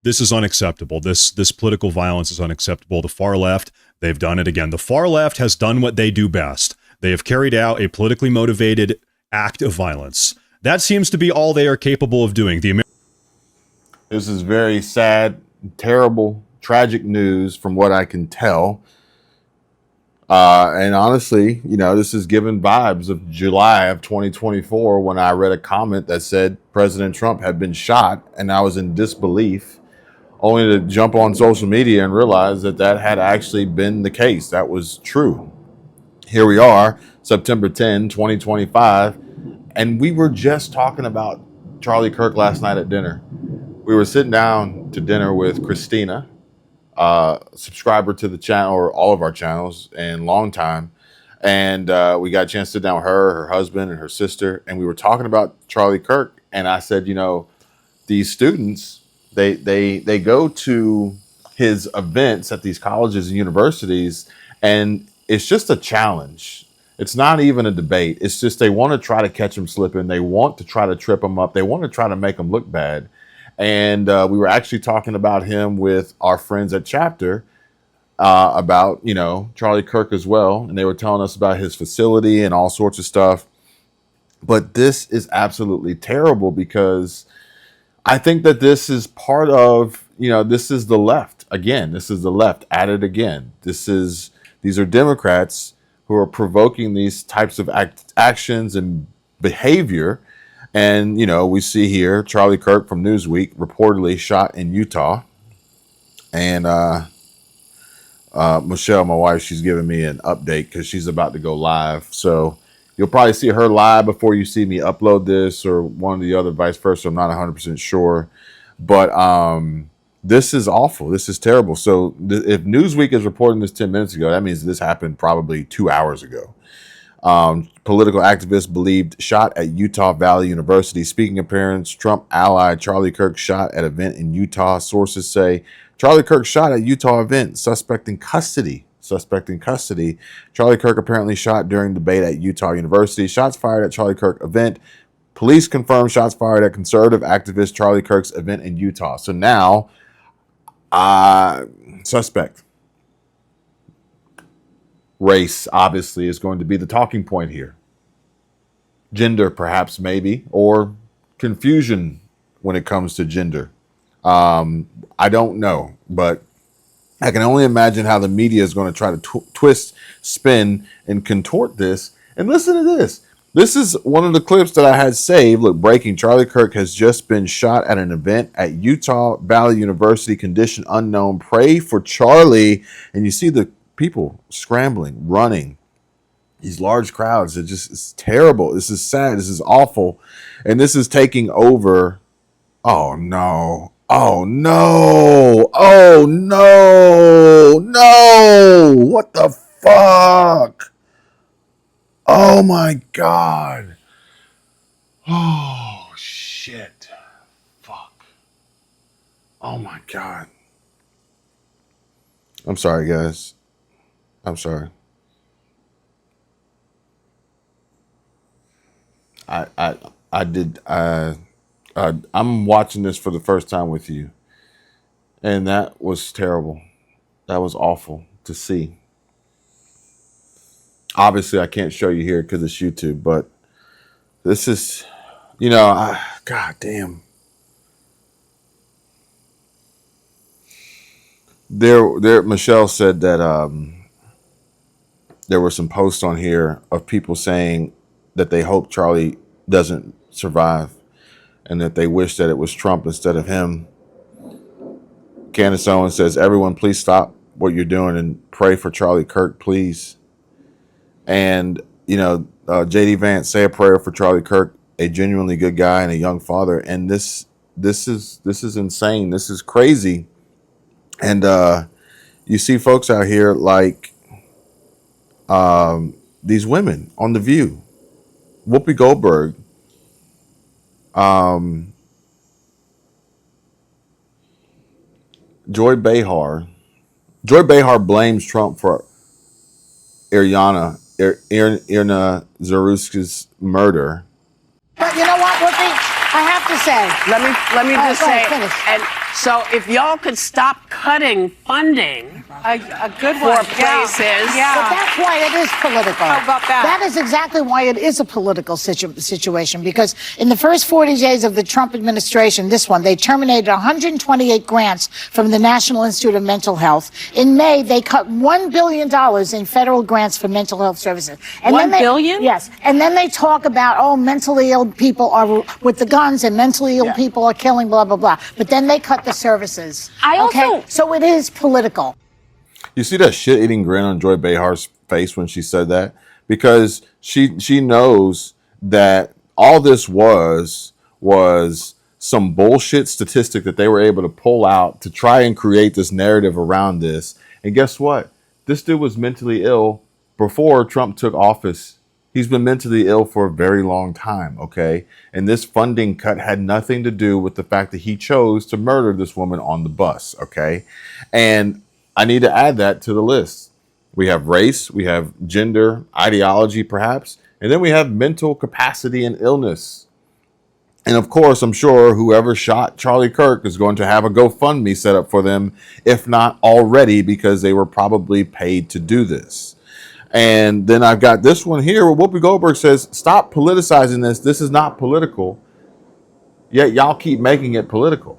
This is unacceptable. This political violence is unacceptable. The far left, they've done it again. The far left has done what they do best. They have carried out a politically motivated act of violence. That seems to be all they are capable of doing. This is very sad, terrible, tragic news from what I can tell. And honestly, this is given vibes of July of 2024 when I read a comment that said President Trump had been shot, and I was in disbelief, only to jump on social media and realize that had actually been the case. That was true. Here we are, September 10, 2025, and we were just talking about Charlie Kirk last night at dinner. We were sitting down to dinner with Christina, subscriber to the channel, or all of our channels, and long time. And we got a chance to sit down with her husband, and her sister, and we were talking about Charlie Kirk. And I said, these students, they go to his events at these colleges and universities, and it's just a challenge. It's not even a debate. It's just they want to try to catch him slipping. They want to try to trip him up. They want to try to make him look bad. And we were actually talking about him with our friends at Chapter about, Charlie Kirk as well. And they were telling us about his facility and all sorts of stuff. But this is absolutely terrible, because I think that this is part of, this is the left. Again, this is the left at it again. These are Democrats who are provoking these types of actions and behavior. And, we see here Charlie Kirk from Newsweek reportedly shot in Utah. And Michelle, my wife, she's giving me an update because she's about to go live. So you'll probably see her live before you see me upload this, or one of the other, vice versa. I'm not 100% sure. But this is awful. This is terrible. So if Newsweek is reporting this 10 minutes ago, that means this happened probably 2 hours ago. Political activist believed shot at Utah Valley University. Speaking appearance, Trump ally Charlie Kirk shot at event in Utah. Sources say Charlie Kirk shot at Utah event. Suspect in custody. Charlie Kirk apparently shot during debate at Utah University. Shots fired at Charlie Kirk event. Police confirm shots fired at conservative activist Charlie Kirk's event in Utah. So now, suspect. Race, obviously, is going to be the talking point here. Gender, perhaps, maybe, or confusion when it comes to gender. I don't know, but I can only imagine how the media is going to try to twist, spin, and contort this. And listen to this. This is one of the clips that I had saved. Look, breaking. Charlie Kirk has just been shot at an event at Utah Valley University. Condition unknown. Pray for Charlie. And you see the people scrambling, running. These large crowds. It's terrible. This is sad. This is awful. And this is taking over. Oh, no. Oh, no. Oh, no. No. What the fuck? Oh, my God. Oh, shit. Fuck. Oh, my God. I'm sorry, guys. I'm sorry. I'm watching this for the first time with you, and that was terrible. That was awful to see. Obviously, I can't show you here because it's YouTube, but this is, God damn. Michelle said that there were some posts on here of people saying that they hope Charlie doesn't survive and that they wish that it was Trump instead of him. Candace Owens says, everyone, please stop what you're doing and pray for Charlie Kirk, please. And, J.D. Vance, say a prayer for Charlie Kirk, a genuinely good guy and a young father. And this is insane. This is crazy. And you see folks out here like these women on The View. Whoopi Goldberg. Joy Behar. Joy Behar blames Trump for Irna Zaruska's murder. But you know what, Whoopi? I have to say. Let me just say, finish. and So if y'all could stop cutting funding A good for one. places. Yeah. But that's why it is political. How about that? That is exactly why it is a political situation, because in the first 40 days of the Trump administration, they terminated 128 grants from the National Institute of Mental Health. In May, they cut $1 billion in federal grants for mental health services. And $1 billion? Yes. And then they talk about, mentally ill people are with the guns and mentally ill people are killing, blah, blah, blah. But then they cut the services. So it is political. You see that shit-eating grin on Joy Behar's face when she said that? Because she knows that all this was some bullshit statistic that they were able to pull out to try and create this narrative around this. And guess what? This dude was mentally ill before Trump took office. He's been mentally ill for a very long time, okay? And this funding cut had nothing to do with the fact that he chose to murder this woman on the bus, okay? And I need to add that to the list. We have race, we have gender, ideology perhaps, and then we have mental capacity and illness. And of course, I'm sure whoever shot Charlie Kirk is going to have a GoFundMe set up for them, if not already, because they were probably paid to do this. And then I've got this one here where Whoopi Goldberg says, stop politicizing this. This is not political. Yet y'all keep making it political.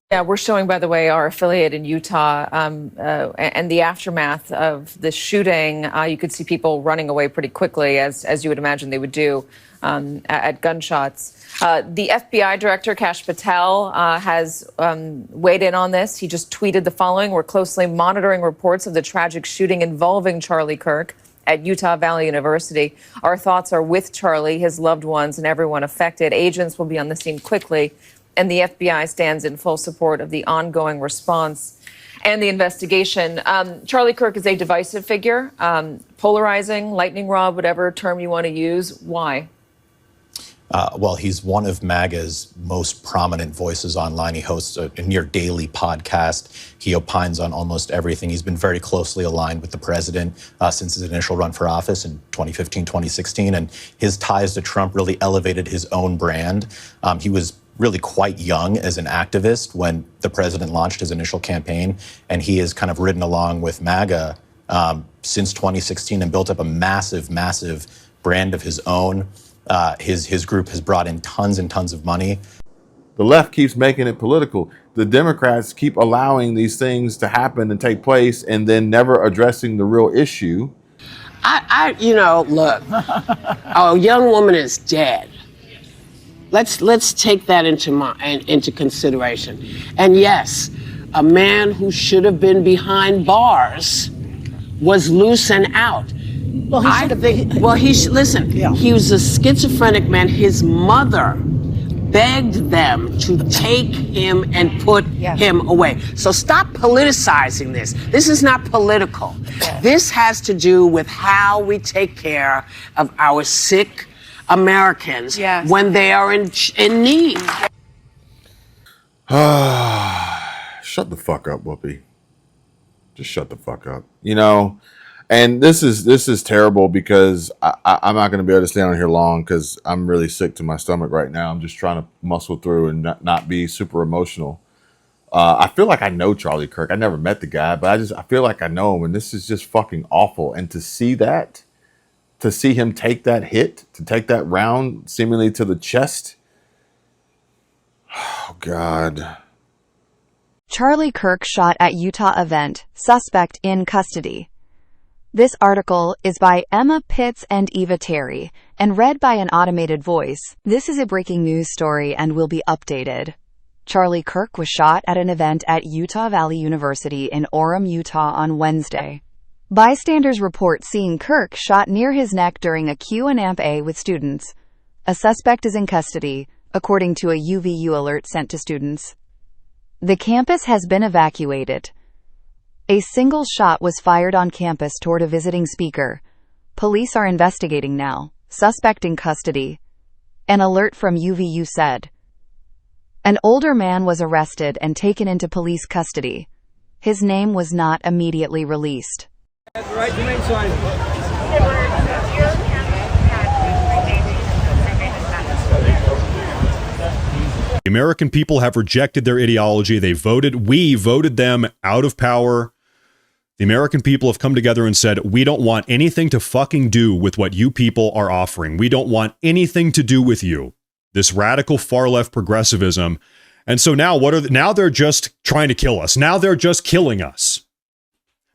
Yeah, we're showing, by the way, our affiliate in Utah and the aftermath of the shooting. You could see people running away pretty quickly, as you would imagine they would do at gunshots. The FBI director, Kash Patel, has weighed in on this. He just tweeted the following: "We're closely monitoring reports of the tragic shooting involving Charlie Kirk at Utah Valley University. Our thoughts are with Charlie, his loved ones, and everyone affected. Agents will be on the scene quickly, and the FBI stands in full support of the ongoing response and the investigation." Charlie Kirk is a divisive figure, polarizing, lightning rod, whatever term you want to use. Why? Well, he's one of MAGA's most prominent voices online. He hosts a near daily podcast. He opines on almost everything. He's been very closely aligned with the president since his initial run for office in 2015, 2016. And his ties to Trump really elevated his own brand. He was really quite young as an activist when the president launched his initial campaign. And he has kind of ridden along with MAGA since 2016 and built up a massive, massive brand of his own. His group has brought in tons and tons of money. The left keeps making it political. The Democrats keep allowing these things to happen and take place and then never addressing the real issue. Look, a young woman is dead. Let's take that into consideration. And yes, a man who should have been behind bars was loose and out. Well, he should have been. Well, listen. Yeah. He was a schizophrenic man. His mother begged them to take him and put him away. So stop politicizing this. This is not political. Yeah. This has to do with how we take care of our sick Americans when they are in need. Shut the fuck up, Whoopi. Just shut the fuck up. And this is terrible because I'm not going to be able to stay on here long because I'm really sick to my stomach right now. I'm just trying to muscle through and not be super emotional. I feel like I know Charlie Kirk. I never met the guy, but I feel like I know him, and this is just fucking awful. And to see him take that hit, to take that round seemingly to the chest. Oh, God. Charlie Kirk shot at Utah event, suspect in custody. This article is by Emma Pitts and Eva Terry, and read by an automated voice. This is a breaking news story and will be updated. Charlie Kirk was shot at an event at Utah Valley University in Orem, Utah on Wednesday. Bystanders report seeing Kirk shot near his neck during a Q&A with students. A suspect is in custody, according to a UVU alert sent to students. The campus has been evacuated. A single shot was fired on campus toward a visiting speaker. Police are investigating now. Suspect in custody. An alert from UVU said. An older man was arrested and taken into police custody. His name was not immediately released. The American people have rejected their ideology. We voted them out of power. The American people have come together and said, we don't want anything to fucking do with what you people are offering. We don't want anything to do with you. This radical far left progressivism. And so now now they're just trying to kill us. Now they're just killing us.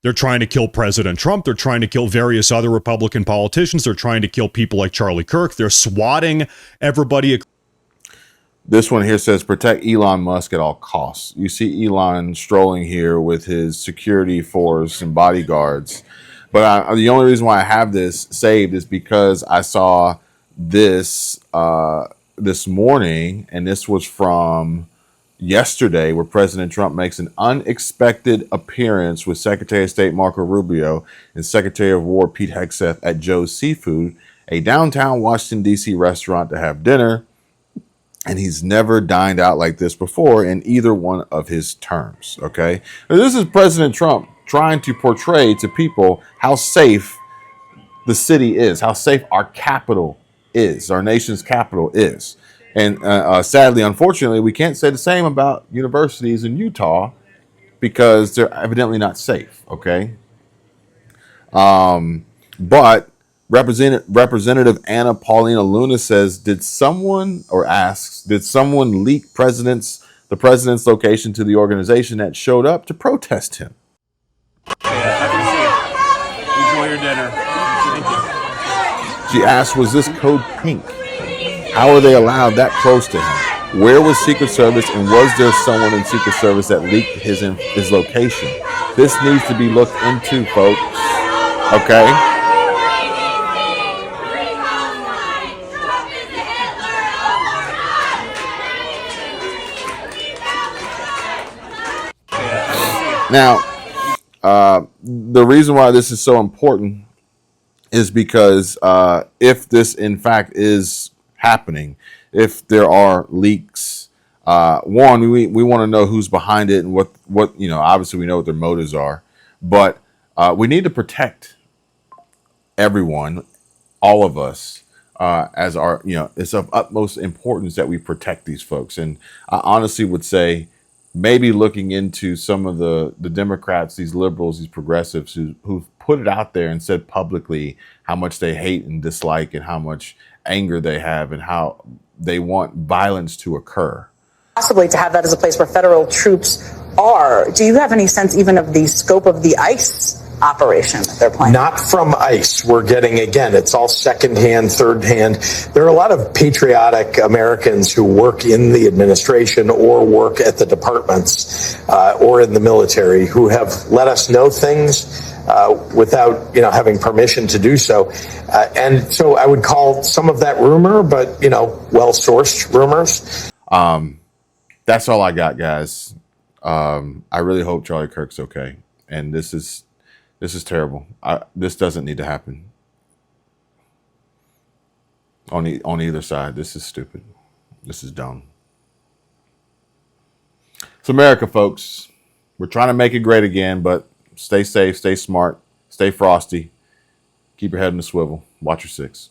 They're trying to kill President Trump. They're trying to kill various other Republican politicians. They're trying to kill people like Charlie Kirk. They're swatting everybody. This one here says, protect Elon Musk at all costs. You see Elon strolling here with his security force and bodyguards. But the only reason why I have this saved is because I saw this this morning, and this was from yesterday, where President Trump makes an unexpected appearance with Secretary of State Marco Rubio and Secretary of War Pete Hegseth at Joe's Seafood, a downtown Washington, D.C. restaurant, to have dinner. And he's never dined out like this before in either one of his terms, okay? Now, this is President Trump trying to portray to people how safe the city is, how safe our capital is, our nation's capital is. And sadly, unfortunately, we can't say the same about universities in Utah because they're evidently not safe, okay? But Representative Anna Paulina Luna says, did someone leak the president's location to the organization that showed up to protest him? Enjoy your dinner. Thank you. She asked, was this code pink? How are they allowed that close to him? Where was Secret Service, and was there someone in Secret Service that leaked his location? This needs to be looked into, folks. Okay? Now, the reason why this is so important is because if this, in fact, is happening, if there are leaks, one, we want to know who's behind it and what obviously we know what their motives are, but we need to protect everyone, all of us, as our, it's of utmost importance that we protect these folks. And I honestly would say, maybe looking into some of the Democrats, these liberals, these progressives who've put it out there and said publicly how much they hate and dislike and how much anger they have and how they want violence to occur. Possibly to have that as a place where federal troops are. Do you have any sense even of the scope of the ICE operation that they're planning? Not from ICE. We're getting, again, it's all secondhand, third hand. There are a lot of patriotic Americans who work in the administration or work at the departments or in the military who have let us know things without, having permission to do so. And so I would call some of that rumor, but, well-sourced rumors. That's all I got, guys. I really hope Charlie Kirk's okay. And this is terrible. This doesn't need to happen. On either side, this is stupid. This is dumb. It's America, folks. We're trying to make it great again, but stay safe, stay smart, stay frosty. Keep your head in the swivel. Watch your six.